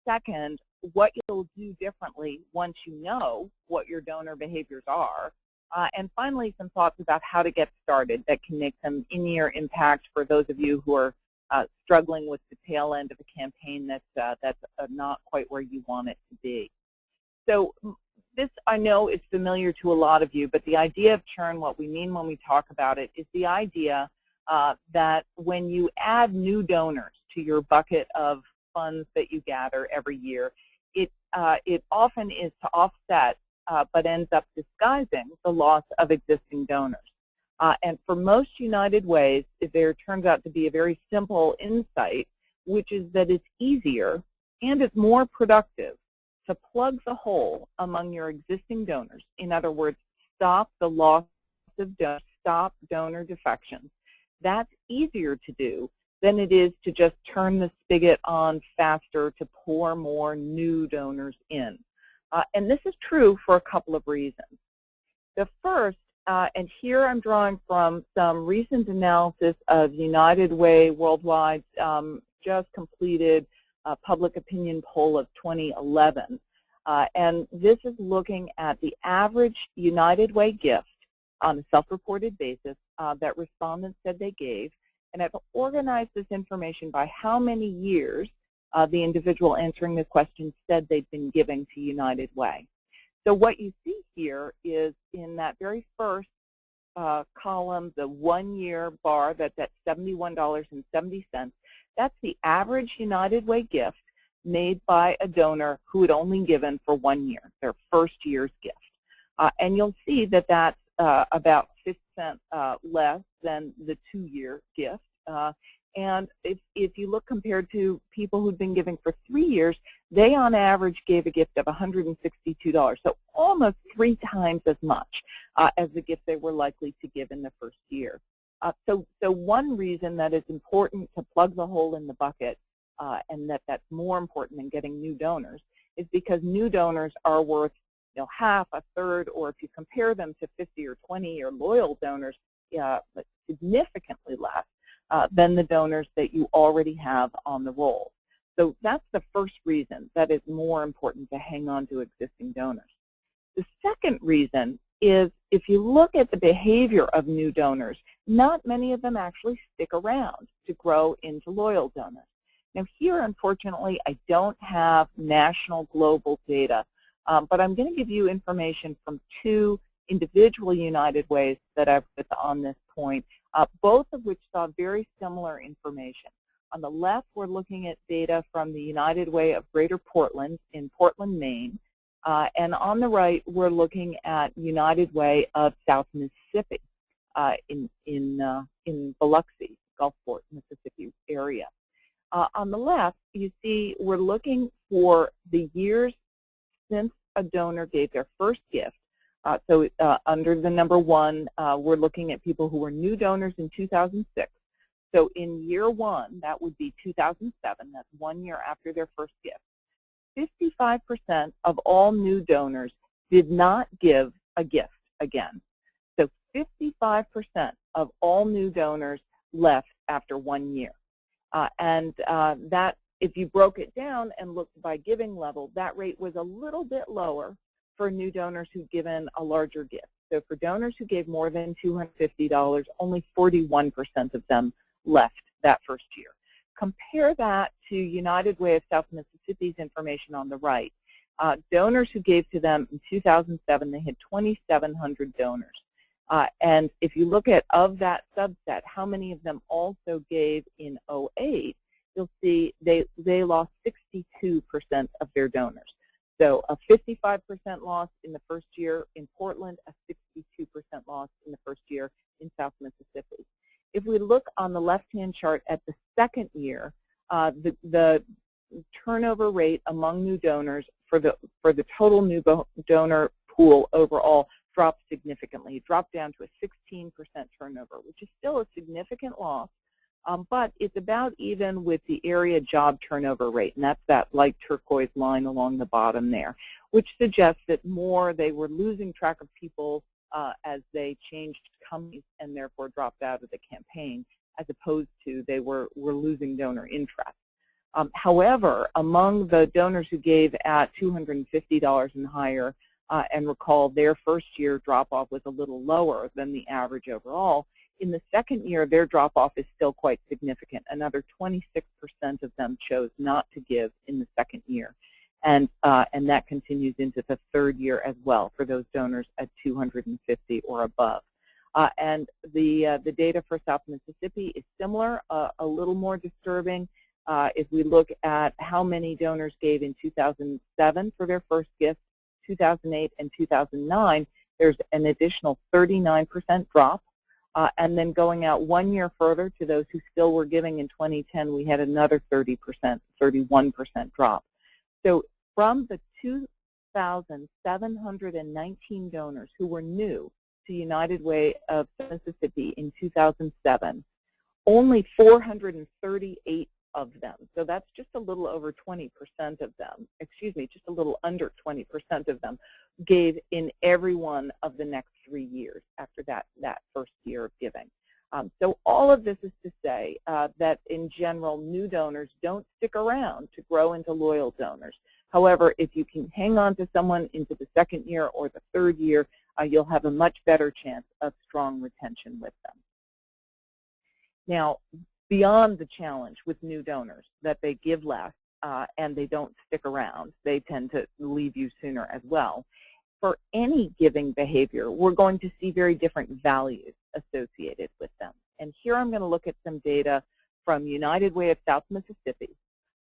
second, what you'll do differently once you know what your donor behaviors are. And finally, some thoughts about how to get started that can make some in-year impact for those of you who are struggling with the tail end of a campaign that's not quite where you want it to be. So this, I know, is familiar to a lot of you, but the idea of churn, what we mean when we talk about it, is the idea that when you add new donors to your bucket of funds that you gather every year, it often is to offset but ends up disguising the loss of existing donors. And for most United Ways, there turns out to be a very simple insight, which is that it's easier and it's more productive to plug the hole among your existing donors. In other words, stop the loss of donors, stop donor defections. That's easier to do than it is to just turn the spigot on faster to pour more new donors in. And this is true for a couple of reasons. The first, and here I'm drawing from some recent analysis of United Way Worldwide's just completed public opinion poll of 2011. And this is looking at the average United Way gift on a self-reported basis that respondents said they gave. And I've organized this information by how many years the individual answering the question said they'd been giving to United Way. So what you see here is in that very first column, the one-year bar that's at $71.70. That's the average United Way gift made by a donor who had only given for 1 year, their first year's gift. And you'll see that that's about 50% less than the 2-year gift. And if you look compared to people who'd been giving for 3 years, they on average gave a gift of $162, so almost 3 times as much as the gift they were likely to give in the first year. So one reason that it's important to plug the hole in the bucket and that's more important than getting new donors is because new donors are worth half, a third, or if you compare them to 50 or 20-year loyal donors, significantly less than the donors that you already have on the roll. So that's the first reason that it's more important to hang on to existing donors. The second reason is if you look at the behavior of new donors, not many of them actually stick around to grow into loyal donors. Now here, unfortunately, I don't have national global data, but I'm going to give you information from 2 individual United Ways that I've put on this point, both of which saw very similar information. On the left, we're looking at data from the United Way of Greater Portland in Portland, Maine. And on the right, we're looking at United Way of South Mississippi in Biloxi, Gulfport, Mississippi area. On the left, you see we're looking for the years since a donor gave their first gift. So under the number 1, we're looking at people who were new donors in 2006. So in year 1, that would be 2007. That's 1 year after their first gift. 55% of all new donors did not give a gift again. So 55% of all new donors left after 1 year. And that, if you broke it down and looked by giving level, that rate was a little bit lower for new donors who've given a larger gift. So for donors who gave more than $250, only 41% of them left that first year. Compare that to United Way of South Mississippi's information on the right. Donors who gave to them in 2007, they had 2,700 donors. And if you look at, of that subset, how many of them also gave in 08, you'll see they lost 62% of their donors. So a 55% loss in the first year in Portland, a 62% loss in the first year in South Mississippi. If we look on the left-hand chart at the second year, the turnover rate among new donors for the total new donor pool overall dropped significantly. It dropped down to a 16% turnover, which is still a significant loss, but it's about even with the area job turnover rate, and that's that light turquoise line along the bottom there, which suggests that they were losing track of people as they changed companies and therefore dropped out of the campaign, as opposed to they were losing donor interest. However, among the donors who gave at $250 and higher, and recall their first year drop-off was a little lower than the average overall, in the second year their drop-off is still quite significant. Another 26% of them chose not to give in the second year. And that continues into the third year as well for those donors at 250 or above. And the data for South Mississippi is similar, a little more disturbing. If we look at how many donors gave in 2007 for their first gift, 2008 and 2009, there's an additional 39% drop. And then going out 1 year further to those who still were giving in 2010, we had another 31% drop. So from the 2,719 donors who were new to United Way of Mississippi in 2007, only 438 of them, so that's just a little over 20% of them, excuse me, just a little under 20% of them, gave in every one of the next 3 years after that first year of giving. So all of this is to say that in general, new donors don't stick around to grow into loyal donors. However, if you can hang on to someone into the second year or the third year, you'll have a much better chance of strong retention with them. Now, beyond the challenge with new donors, that they give less and they don't stick around, they tend to leave you sooner as well. For any giving behavior, we're going to see very different values associated with them. And here I'm going to look at some data from United Way of South Mississippi,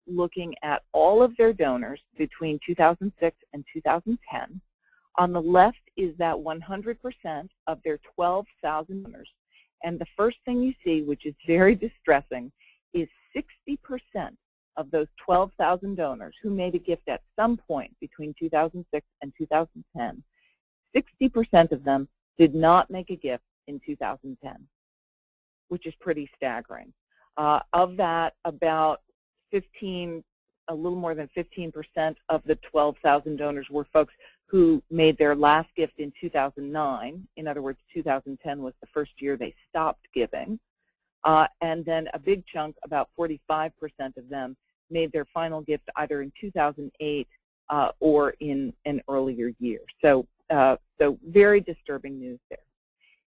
looking at all of their donors between 2006 and 2010. On the left is that 100% of their 12,000 donors. And the first thing you see, which is very distressing, is 60% of those 12,000 donors who made a gift at some point between 2006 and 2010, 60% of them did not make a gift in 2010, which is pretty staggering. Of that, about a little more than 15% of the 12,000 donors were folks who made their last gift in 2009. In other words, 2010 was the first year they stopped giving. And then a big chunk, about 45% of them, made their final gift either in 2008 or in an earlier year. So very disturbing news there.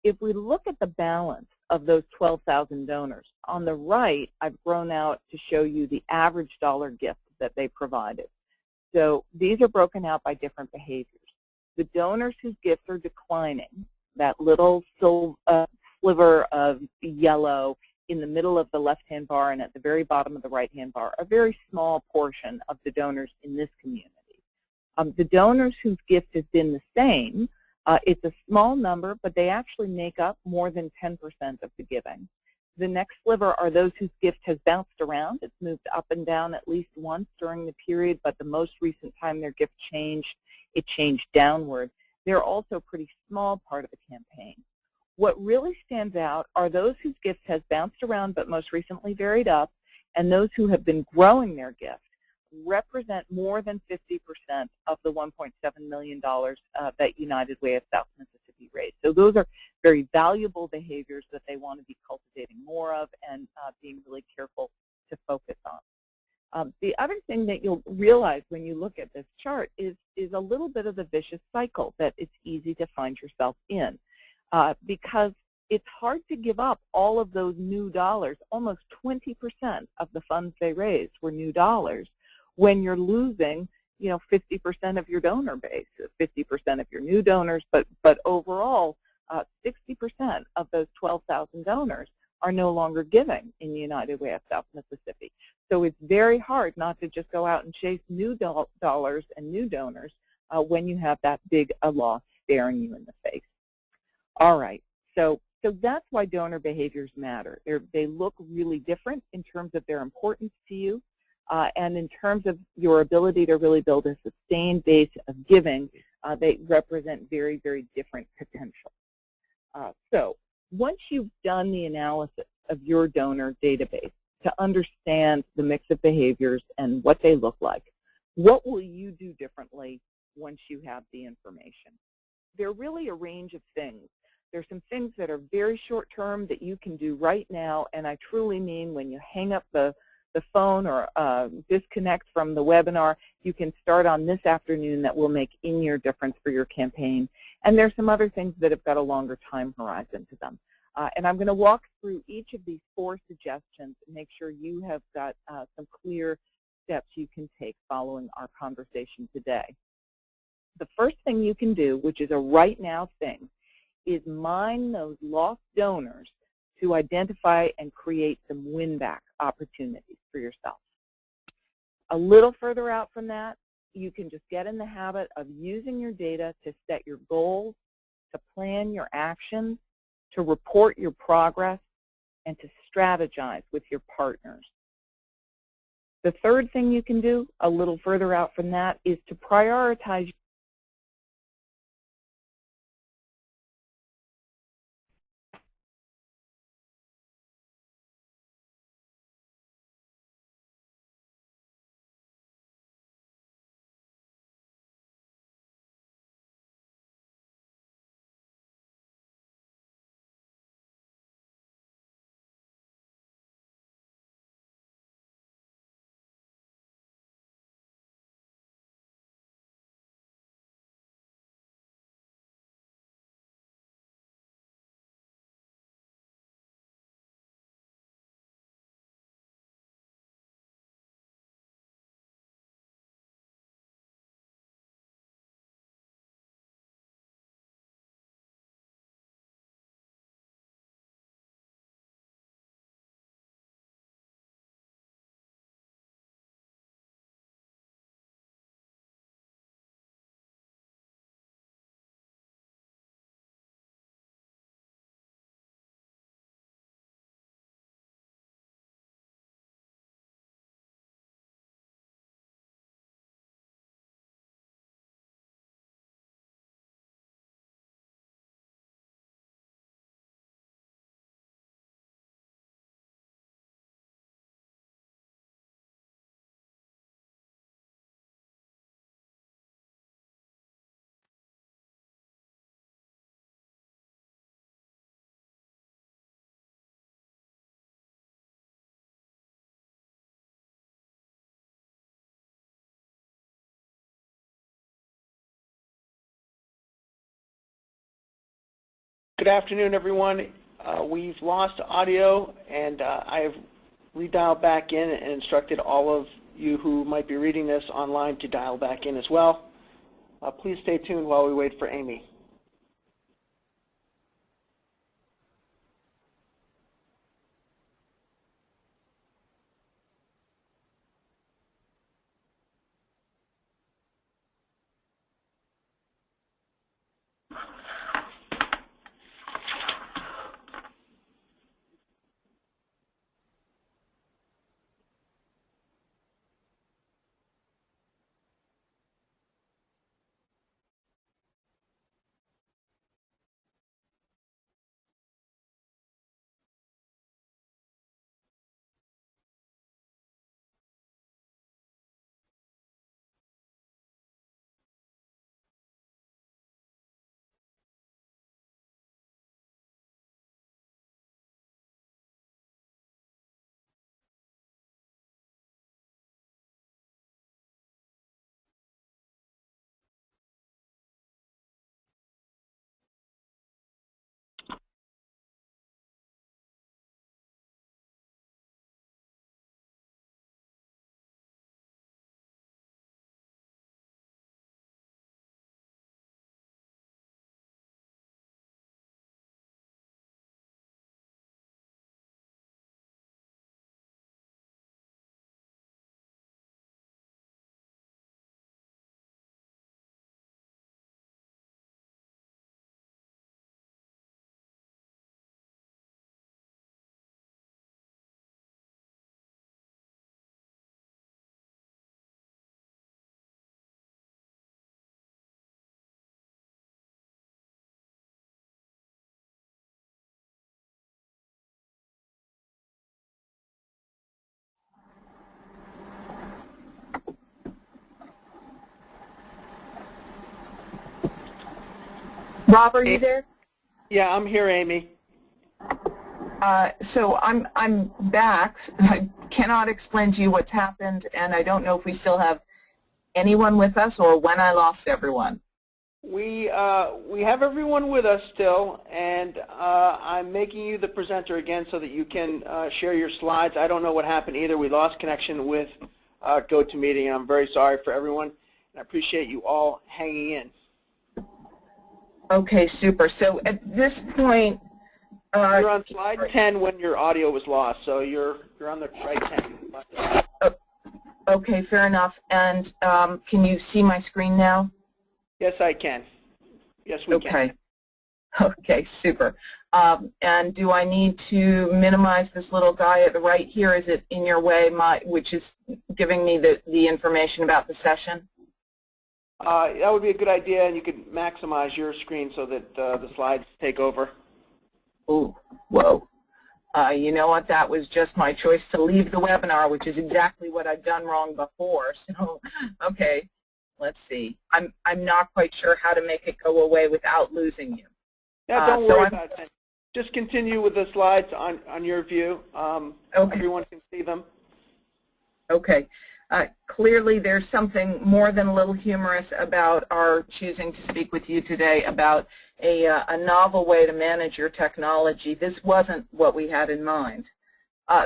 If we look at the balance of those 12,000 donors, on the right, I've grown out to show you the average dollar gift that they provided. So these are broken out by different behaviors. The donors whose gifts are declining, that little sliver of yellow in the middle of the left-hand bar and at the very bottom of the right-hand bar, a very small portion of the donors in this community. The donors whose gift has been the same, it's a small number, but they actually make up more than 10% of the giving. The next sliver are those whose gift has bounced around. It's moved up and down at least once during the period, but the most recent time their gift changed, it changed downward. They're also a pretty small part of the campaign. What really stands out are those whose gift has bounced around but most recently varied up, and those who have been growing their gift represent more than 50% of the $1.7 million that United Way of South Mississippi raised. So those are very valuable behaviors that they want to be cultivating more of and being really careful to focus on. The other thing that you'll realize when you look at this chart is a little bit of the vicious cycle that it's easy to find yourself in. Because it's hard to give up all of those new dollars. Almost 20% of the funds they raised were new dollars when you're losing, 50% of your donor base, 50% of your new donors, but overall, 60% of those 12,000 donors are no longer giving in United Way of South Mississippi. So it's very hard not to just go out and chase new dollars and new donors when you have that big a loss staring you in the face. All right, so that's why donor behaviors matter. They look really different in terms of their importance to you, and in terms of your ability to really build a sustained base of giving, they represent very, very different potential. So once you've done the analysis of your donor database to understand the mix of behaviors and what they look like, what will you do differently once you have the information? There are really a range of things. There's some things that are very short-term that you can do right now, and I truly mean when you hang up the the phone or disconnect from the webinar, you can start on this afternoon that will make in-year difference for your campaign. And there's some other things that have got a longer time horizon to them. And I'm going to walk through each of these 4 suggestions and make sure you have got some clear steps you can take following our conversation today. The first thing you can do, which is a right now thing, is mine those lost donors to identify and create some win-back opportunities for yourself. A little further out from that, you can just get in the habit of using your data to set your goals, to plan your actions, to report your progress, and to strategize with your partners. The third thing you can do, a little further out from that, is to prioritize . Good afternoon, everyone. We've lost audio, and I have redialed back in and instructed all of you who might be reading this online to dial back in as well. Please stay tuned while we wait for Amy. Rob, are you there? Yeah, I'm here, Amy. So I'm back. cannot explain to you what's happened, and I don't know if we still have anyone with us or when I lost everyone. We have everyone with us still, and I'm making you the presenter again so that you can share your slides. I don't know what happened either. We lost connection with GoToMeeting, and I'm very sorry for everyone, and I appreciate you all hanging in. Okay, super. So at this point, you're on slide 10 when your audio was lost, so you're on the right 10. Okay, fair enough. And can you see my screen now? Yes, I can. Yes, we can. Okay, super. And do I need to minimize this little guy at the right here? Is it in your way, which is giving me the information about the session? That would be a good idea, and you could maximize your screen so that the slides take over. Ooh, whoa. You know what? That was just my choice to leave the webinar, which is exactly what I've done wrong before. So, okay. Let's see. I'm not quite sure how to make it go away without losing you. Yeah, don't worry about it. Just continue with the slides on your view. Okay. Everyone can see them. Okay. Clearly there's something more than a little humorous about our choosing to speak with you today about a novel way to manage your technology. This wasn't what we had in mind.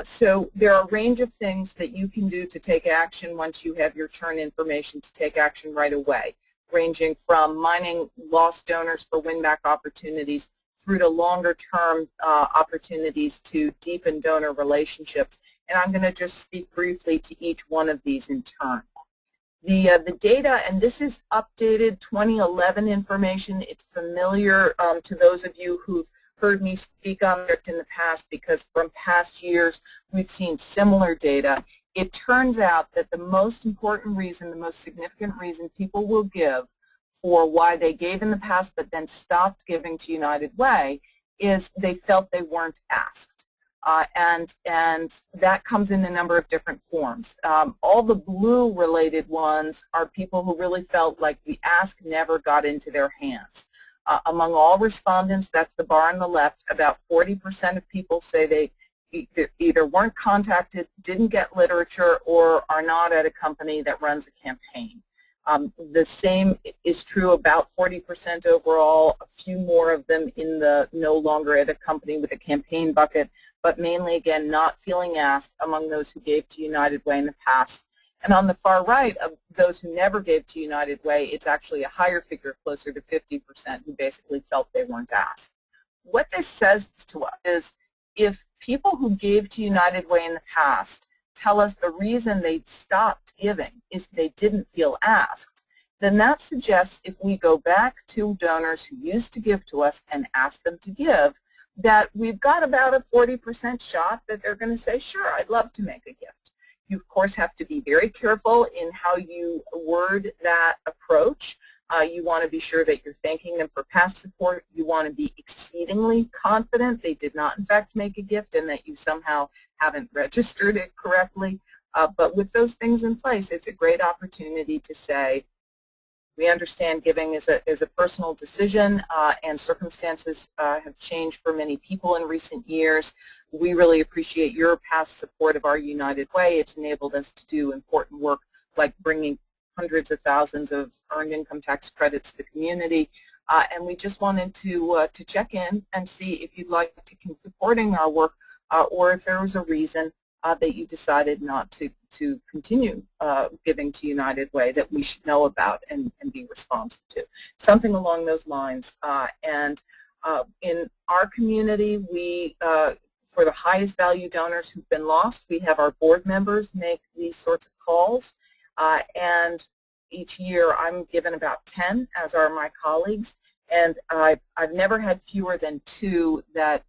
So there are a range of things that you can do to take action once you have your churn information to take action right away, ranging from mining lost donors for win-back opportunities through to longer-term opportunities to deepen donor relationships. And I'm going to just speak briefly to each one of these in turn. The data, and this is updated 2011 information. It's familiar to those of you who've heard me speak on it in the past because from past years we've seen similar data. It turns out that the most important reason, the most significant reason people will give for why they gave in the past but then stopped giving to United Way is they felt they weren't asked. And that comes in a number of different forms. All the blue related ones are people who really felt like the ask never got into their hands. Among all respondents, that's the bar on the left, about 40% of people say they either weren't contacted, didn't get literature, or are not at a company that runs a campaign. The same is true about 40% overall, a few more of them in the no longer at a company with a campaign bucket, but mainly, again, not feeling asked among those who gave to United Way in the past. And on the far right, of those who never gave to United Way, it's actually a higher figure, closer to 50%, who basically felt they weren't asked. What this says to us is if people who gave to United Way in the past tell us the reason they stopped giving is they didn't feel asked, then that suggests if we go back to donors who used to give to us and ask them to give, that we've got about a 40% shot that they're going to say, sure, I'd love to make a gift. You, of course, have to be very careful in how you word that approach. You want to be sure that you're thanking them for past support. You want to be exceedingly confident they did not, in fact, make a gift and that you somehow haven't registered it correctly. But with those things in place, it's a great opportunity to say, we understand giving is a personal decision and circumstances have changed for many people in recent years. We really appreciate your past support of our United Way. It's enabled us to do important work like bringing hundreds of thousands of earned income tax credits to the community. And we just wanted to check in and see if you'd like to keep supporting our work or if there was a reason that you decided not to continue giving to United Way that we should know about and be responsive to. Something along those lines. And in our community, we, for the highest value donors who've been lost, we have our board members make these sorts of calls. And each year I'm given about 10, as are my colleagues. And I've never had fewer than 2 that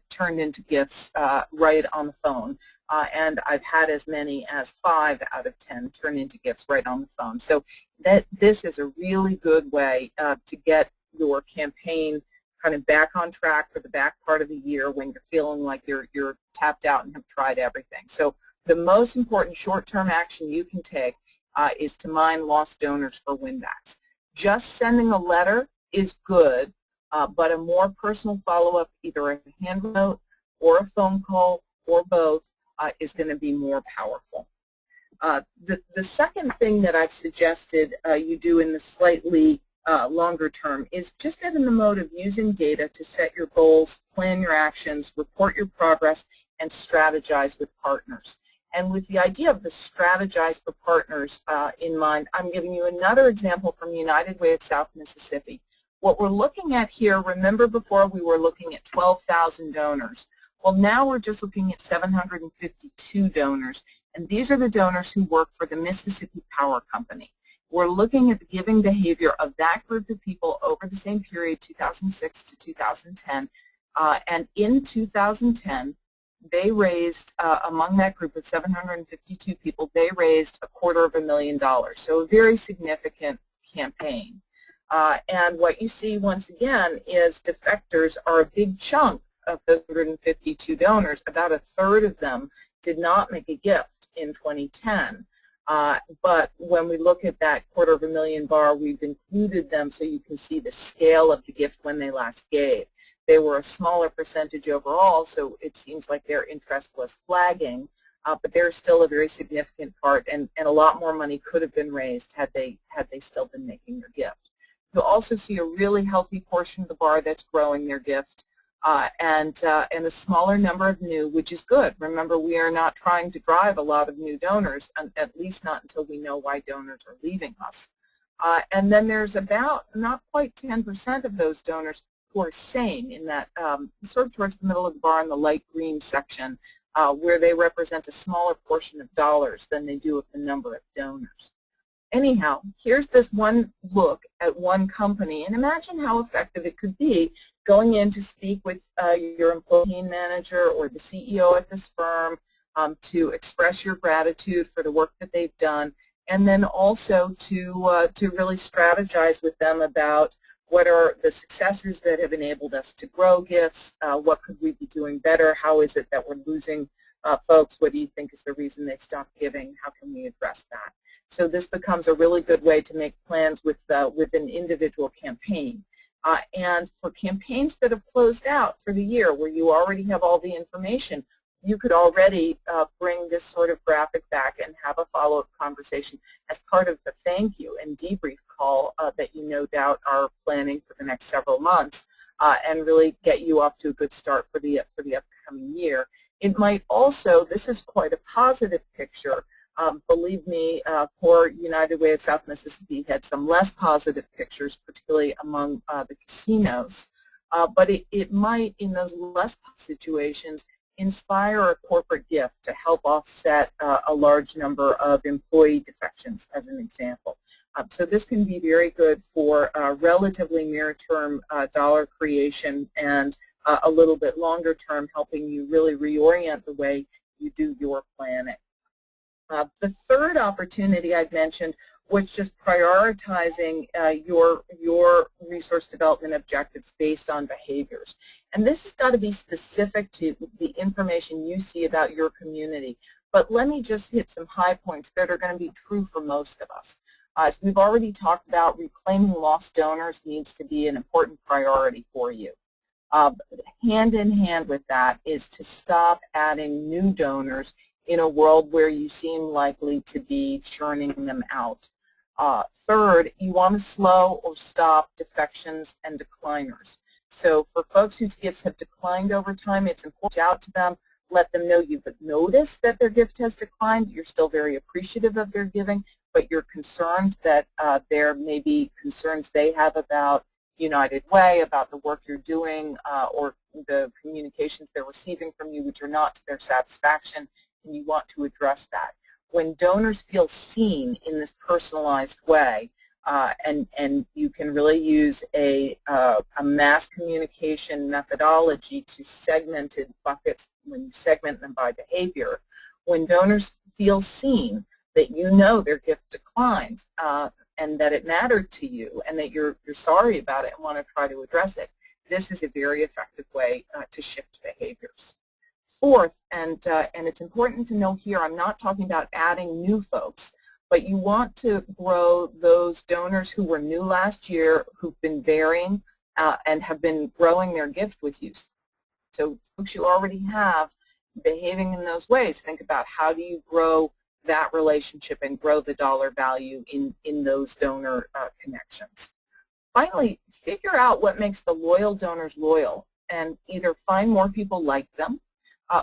turned into gifts right on the phone. And I've had as many as 5 out of 10 turn into gifts right on the phone. So this is a really good way to get your campaign kind of back on track for the back part of the year when you're feeling like you're tapped out and have tried everything. So the most important short-term action you can take is to mine lost donors for win-backs. Just sending a letter is good, but a more personal follow-up, either a hand note or a phone call or both, is going to be more powerful. The second thing that I've suggested you do in the slightly longer term is just get in the mode of using data to set your goals, plan your actions, report your progress, and strategize with partners. And with the idea of the strategize for partners in mind, I'm giving you another example from United Way of South Mississippi. What we're looking at here, remember before we were looking at 12,000 donors. Well, now we're just looking at 752 donors, and these are the donors who work for the Mississippi Power Company. We're looking at the giving behavior of that group of people over the same period, 2006 to 2010, and in 2010, they raised, among that group of 752 people, they raised $250,000, so a very significant campaign. And what you see once again is defectors are a big chunk of those 152 donors. About a third of them did not make a gift in 2010. But when we look at that $250,000 bar, we've included them so you can see the scale of the gift when they last gave. They were a smaller percentage overall, so it seems like their interest was flagging, but they're still a very significant part, and a lot more money could have been raised had they still been making their gift. You'll also see a really healthy portion of the bar that's growing their gift, and a smaller number of new, which is good. Remember, we are not trying to drive a lot of new donors, at least not until we know why donors are leaving us. And then there's about not quite 10% of those donors who are sane in that sort of towards the middle of the bar in the light green section, where they represent a smaller portion of dollars than they do of the number of donors. Anyhow, here's this one look at one company, and imagine how effective it could be going in to speak with your employee manager or the CEO at this firm to express your gratitude for the work that they've done, and then also to really strategize with them about what are the successes that have enabled us to grow gifts, what could we be doing better, how is it that we're losing folks, what do you think is the reason they've stopped giving, how can we address that? So this becomes a really good way to make plans with an individual campaign. And for campaigns that have closed out for the year where you already have all the information, you could already bring this sort of graphic back and have a follow-up conversation as part of the thank you and debrief call that you no doubt are planning for the next several months, and really get you off to a good start for the upcoming year. It might also, this is quite a positive picture. Believe me, poor United Way of South Mississippi had some less positive pictures, particularly among the casinos. But it might, in those less positive situations, inspire a corporate gift to help offset a large number of employee defections, as an example. So this can be very good for relatively near-term dollar creation, and a little bit longer term, helping you really reorient the way you do your planning. The third opportunity I'd mentioned was just prioritizing your resource development objectives based on behaviors. And this has got to be specific to the information you see about your community. But let me just hit some high points that are going to be true for most of us. As we've already talked about, reclaiming lost donors needs to be an important priority for you. Hand in hand with that is to stop adding new donors in a world where you seem likely to be churning them out. Third, you want to slow or stop defections and decliners. So for folks whose gifts have declined over time, it's important to reach out to them, let them know you've noticed that their gift has declined, you're still very appreciative of their giving, but you're concerned that there may be concerns they have about United Way, about the work you're doing, or the communications they're receiving from you which are not to their satisfaction, and you want to address that. When donors feel seen in this personalized way, and you can really use a mass communication methodology to segmented buckets when you segment them by behavior, when donors feel seen that you know their gift declined and that it mattered to you and that you're sorry about it and want to try to address it, this is a very effective way to shift behaviors. Fourth, and it's important to know here, I'm not talking about adding new folks, but you want to grow those donors who were new last year, who've been varying and have been growing their gift with you. So folks you already have, behaving in those ways, think about how do you grow that relationship and grow the dollar value in those donor connections. Finally, figure out what makes the loyal donors loyal and either find more people like them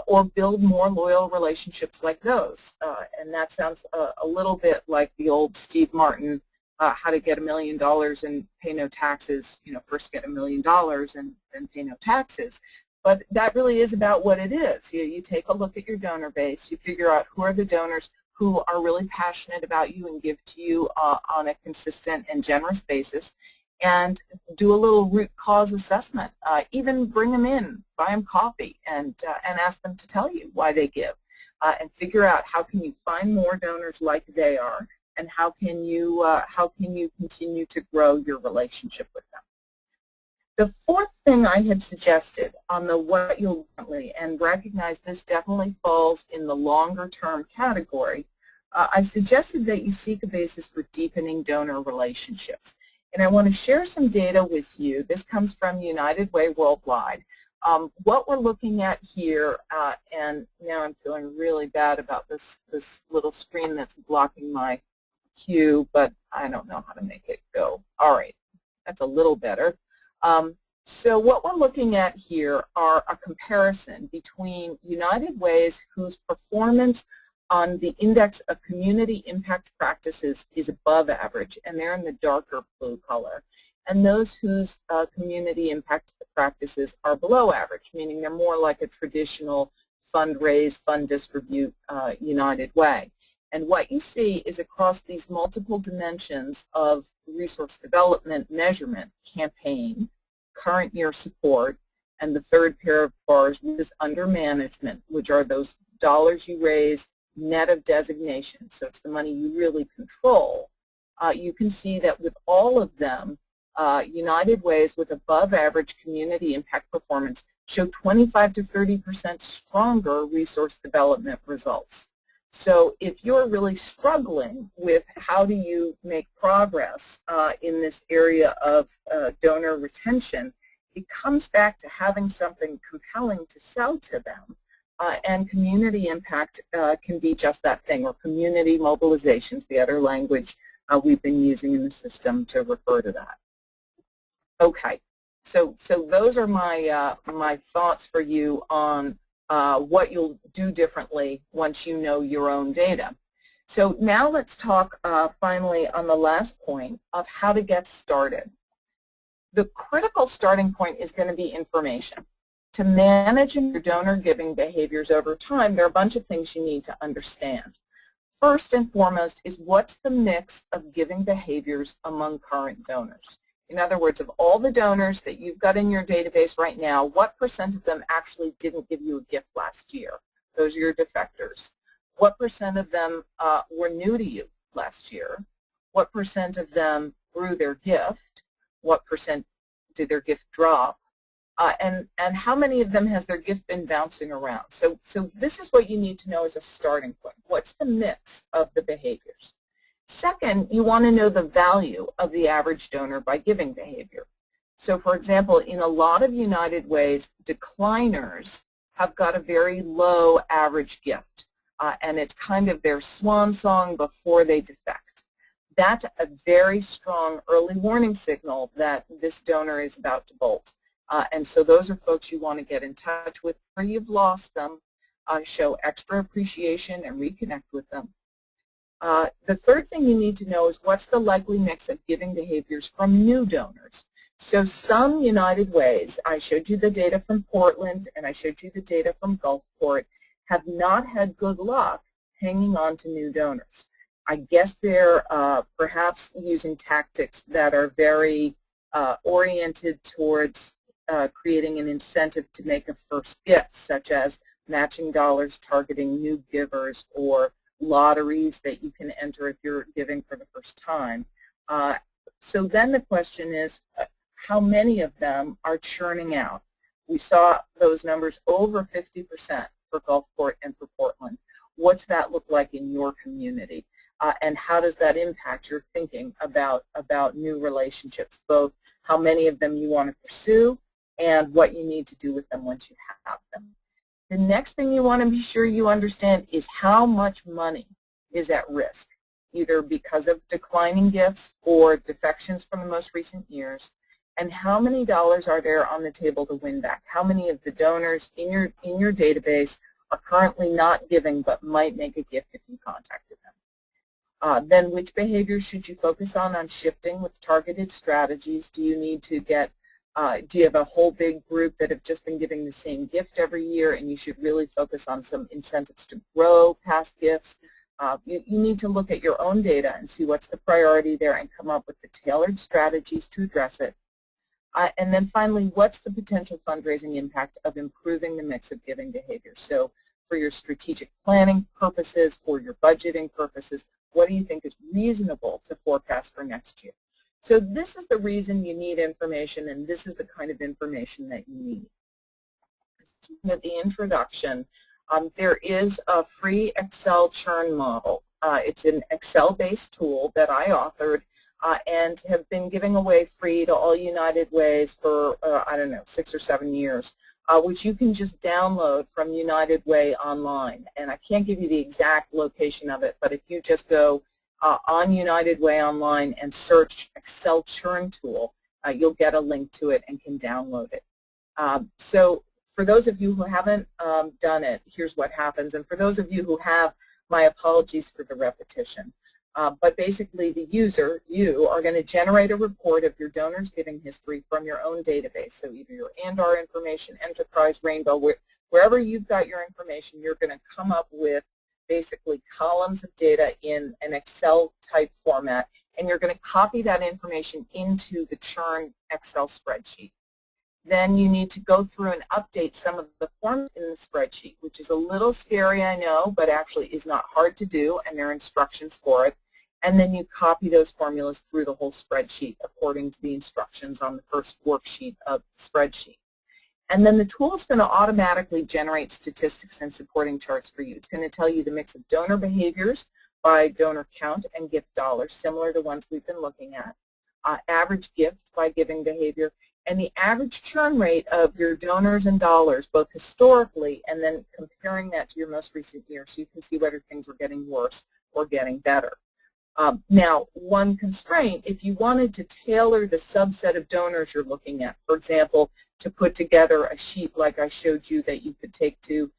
or build more loyal relationships like those. And that sounds a little bit like the old Steve Martin, how to get $1 million and pay no taxes, first get $1 million and then pay no taxes. But that really is about what it is. You take a look at your donor base, you figure out who are the donors who are really passionate about you and give to you on a consistent and generous basis, and do a little root cause assessment. Even bring them in, buy them coffee, and ask them to tell you why they give, and figure out how can you find more donors like they are, and how can you continue to grow your relationship with them. The fourth thing I had suggested on the what you'll currently, and recognize this definitely falls in the longer term category, I suggested that you seek a basis for deepening donor relationships. And I want to share some data with you. This comes from United Way Worldwide. What we're looking at here, and now I'm feeling really bad about this little screen that's blocking my cue, but I don't know how to make it go. All right, that's a little better. So what we're looking at here are a comparison between United Way's whose performance on the index of community impact practices is above average, and they're in the darker blue color, and those whose community impact practices are below average, meaning they're more like a traditional fundraise, fund distribute United Way. And what you see is across these multiple dimensions of resource development measurement, campaign, current year support, and the third pair of bars is under management, which are those dollars you raise net of designation, so it's the money you really control. You can see that with all of them, United Ways with above average community impact performance show 25 to 30% stronger resource development results. So if you're really struggling with how do you make progress in this area of donor retention, it comes back to having something compelling to sell to them. And community impact can be just that thing, or community mobilizations, the other language we've been using in the system to refer to that. Okay, so those are my, my thoughts for you on what you'll do differently once you know your own data. So now let's talk finally on the last point of how to get started. The critical starting point is going to be information. To manage your donor giving behaviors over time, there are a bunch of things you need to understand. First and foremost is what's the mix of giving behaviors among current donors. In other words, of all the donors that you've got in your database right now, what percent of them actually didn't give you a gift last year? Those are your defectors. What percent of them were new to you last year? What percent of them grew their gift? What percent did their gift drop? And how many of them has their gift been bouncing around? So this is what you need to know as a starting point. What's the mix of the behaviors? Second, you want to know the value of the average donor by giving behavior. So for example, in a lot of United Ways, decliners have got a very low average gift, and it's kind of their swan song before they defect. That's a very strong early warning signal that this donor is about to bolt. And so those are folks you want to get in touch with where you've lost them, show extra appreciation and reconnect with them. The third thing you need to know is what's the likely mix of giving behaviors from new donors. So some United Ways, I showed you the data from Portland and I showed you the data from Gulfport, have not had good luck hanging on to new donors. I guess they're perhaps using tactics that are very oriented towards creating an incentive to make a first gift, such as matching dollars targeting new givers or lotteries that you can enter if you're giving for the first time. So then the question is, how many of them are churning out? We saw those numbers over 50% for Gulfport and for Portland. What's that look like in your community? And how does that impact your thinking about new relationships, both how many of them you want to pursue and what you need to do with them once you have them? The next thing you want to be sure you understand is how much money is at risk, either because of declining gifts or defections from the most recent years, and how many dollars are there on the table to win back. How many of the donors in your database are currently not giving but might make a gift if you contacted them. Then which behaviors should you focus on shifting with targeted strategies? Do you need to get, do you have a whole big group that have just been giving the same gift every year and you should really focus on some incentives to grow past gifts? You need to look at your own data and see what's the priority there and come up with the tailored strategies to address it. And then finally, what's the potential fundraising impact of improving the mix of giving behaviors? So for your strategic planning purposes, for your budgeting purposes, what do you think is reasonable to forecast for next year? So this is the reason you need information, and this is the kind of information that you need. At the introduction, there is a free Excel churn model. It's an Excel-based tool that I authored and have been giving away free to all United Ways for, I don't know, 6 or 7 years, which you can just download from United Way online. And I can't give you the exact location of it, but if you just go on United Way online and search Excel churn tool, you'll get a link to it and can download it. So for those of you who haven't done it, here's what happens. And for those of you who have, my apologies for the repetition. But basically the user, you, are going to generate a report of your donor's giving history from your own database. So either your &R information, Enterprise, Rainbow, wherever you've got your information, you're going to come up with basically columns of data in an Excel type format, and you're going to copy that information into the churn Excel spreadsheet. Then you need to go through and update some of the forms in the spreadsheet, which is a little scary, I know, but actually is not hard to do, and there are instructions for it. And then you copy those formulas through the whole spreadsheet according to the instructions on the first worksheet of the spreadsheet. And then the tool is going to automatically generate statistics and supporting charts for you. It's going to tell you the mix of donor behaviors by donor count and gift dollars, similar to ones we've been looking at, average gift by giving behavior, and the average churn rate of your donors and dollars, both historically and then comparing that to your most recent year, so you can see whether things are getting worse or getting better. Now, one constraint, if you wanted to tailor the subset of donors you're looking at, for example, to put together a sheet like I showed you that you could take to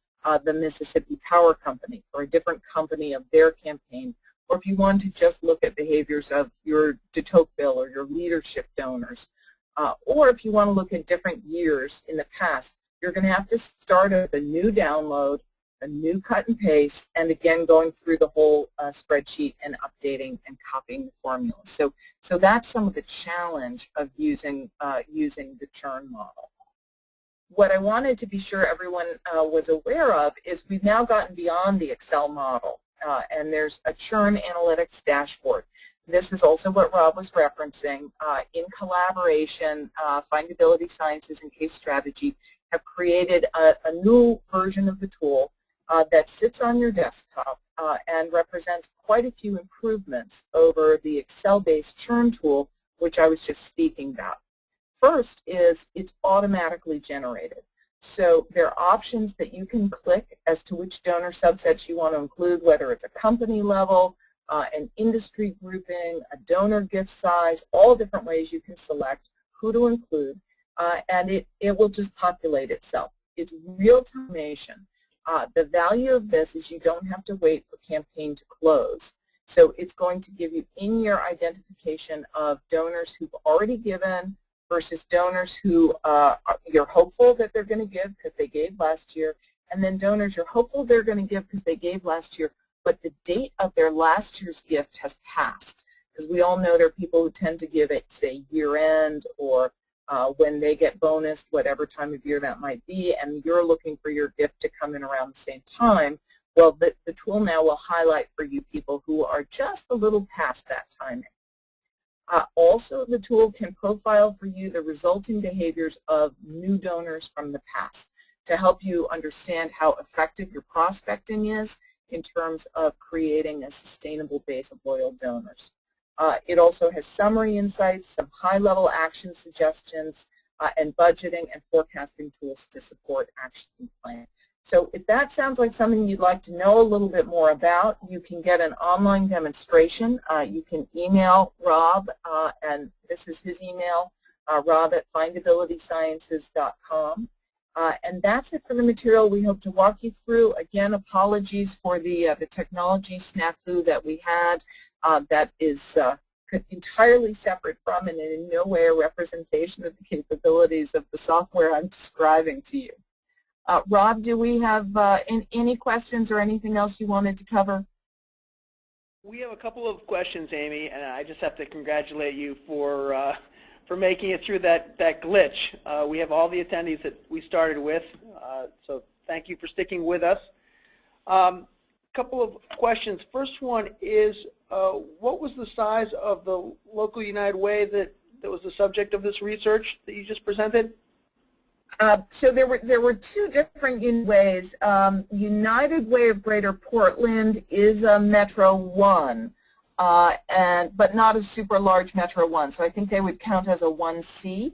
the Mississippi Power Company or a different company of their campaign, or if you want to just look at behaviors of your de Tocqueville or your leadership donors, or if you want to look at different years in the past, you're going to have to start with a new download, a new cut and paste, and again going through the whole spreadsheet and updating and copying the formulas. So that's some of the challenge of using the churn model. What I wanted to be sure everyone was aware of is we've now gotten beyond the Excel model, and there's a churn analytics dashboard. This is also what Rob was referencing. In collaboration, Findability Sciences and Case Strategy have created a new version of the tool that sits on your desktop and represents quite a few improvements over the Excel-based churn tool, which I was just speaking about. First is it's automatically generated. So there are options that you can click as to which donor subsets you want to include, whether it's a company level, an industry grouping, a donor gift size, all different ways you can select who to include, and it will just populate itself. It's real-time information. The value of this is you don't have to wait for campaign to close. So it's going to give you in-year identification of donors who've already given versus donors who you're hopeful that they're going to give because they gave last year, and then donors you're hopeful they're going to give because they gave last year, but the date of their last year's gift has passed. Because we all know there are people who tend to give at, say, year-end or when they get bonused, whatever time of year that might be, and you're looking for your gift to come in around the same time. Well, the tool now will highlight for you people who are just a little past that timing. Also, the tool can profile for you the resulting behaviors of new donors from the past to help you understand how effective your prospecting is in terms of creating a sustainable base of loyal donors. It also has summary insights, some high-level action suggestions, and budgeting and forecasting tools to support action plan. So if that sounds like something you'd like to know a little bit more about, you can get an online demonstration. You can email Rob, and this is his email, rob@findabilitysciences.com. And that's it for the material we hope to walk you through. Again, apologies for the technology snafu that we had that is entirely separate from and in no way a representation of the capabilities of the software I'm describing to you. Rob, do we have any questions or anything else you wanted to cover? We have a couple of questions, Amy, and I just have to congratulate you for making it through that glitch. We have all the attendees that we started with, so thank you for sticking with us. Couple of questions. First one is, what was the size of the local United Way that was the subject of this research that you just presented? So there were two different ways. United Way of Greater Portland is a Metro 1, but not a super large Metro 1. So I think they would count as a 1C.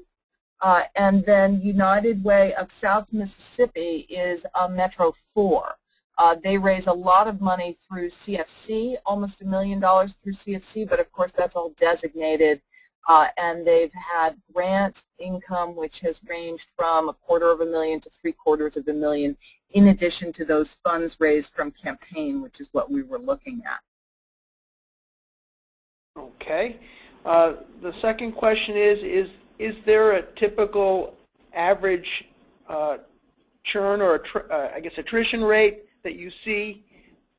And then United Way of South Mississippi is a Metro 4. They raise a lot of money through CFC, almost $1 million through CFC, but of course that's all designated. And they've had grant income which has ranged from $250,000 to $750,000 in addition to those funds raised from campaign, which is what we were looking at. Okay. The second question is there a typical average churn or I guess attrition rate that you see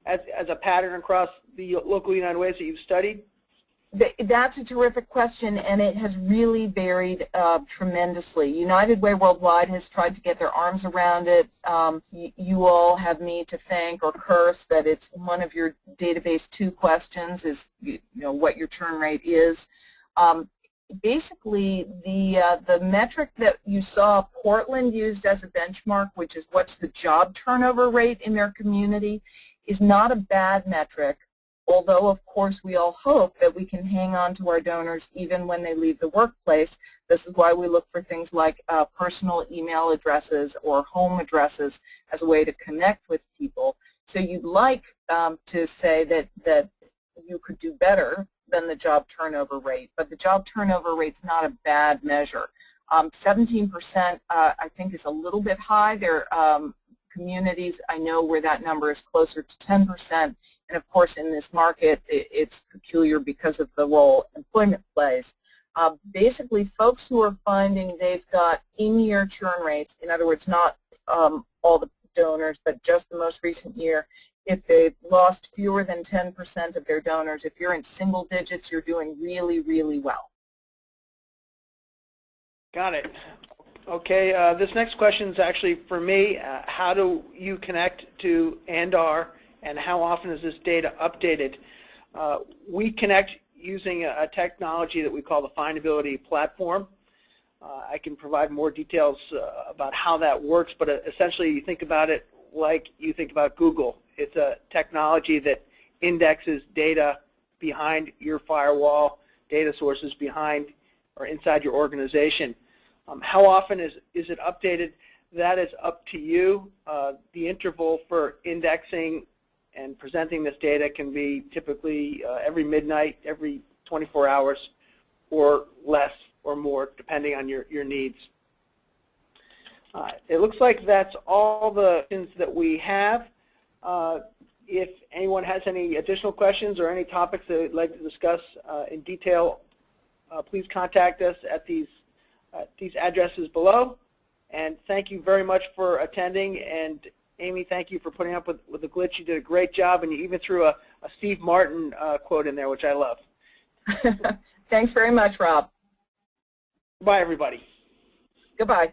as a pattern across the local United Ways that you've studied? That's a terrific question, and it has really varied tremendously. United Way Worldwide has tried to get their arms around it. You all have me to thank or curse that it's one of your database 2 questions is what your churn rate is. Basically, the metric that you saw Portland used as a benchmark, which is what's the job turnover rate in their community, is not a bad metric. Although, of course, we all hope that we can hang on to our donors even when they leave the workplace. This is why we look for things like personal email addresses or home addresses as a way to connect with people. So you'd like to say that you could do better than the job turnover rate, but the job turnover rate's not a bad measure. 17% I think is a little bit high. There are communities I know where that number is closer to 10%. And of course, in this market, it's peculiar because of the role employment plays. Basically, folks who are finding they've got in-year churn rates, in other words, not all the donors, but just the most recent year, if they've lost fewer than 10% of their donors, if you're in single digits, you're doing really, really well. Got it. Okay, this next question is actually for me. How do you connect to ANDAR? And how often is this data updated? We connect using a technology that we call the Findability Platform. I can provide more details about how that works, but essentially you think about it like you think about Google. It's a technology that indexes data behind your firewall, data sources behind or inside your organization. How often is it updated? That is up to you. The interval for indexing and presenting this data can be typically every midnight, every 24 hours, or less or more, depending on your needs. It looks like that's all the questions that we have. If anyone has any additional questions or any topics that they'd like to discuss in detail, please contact us at these addresses below. And thank you very much for attending. And Amy, thank you for putting up with the glitch. You did a great job, and you even threw a Steve Martin quote in there, which I love. Thanks very much, Rob. Bye, everybody. Goodbye.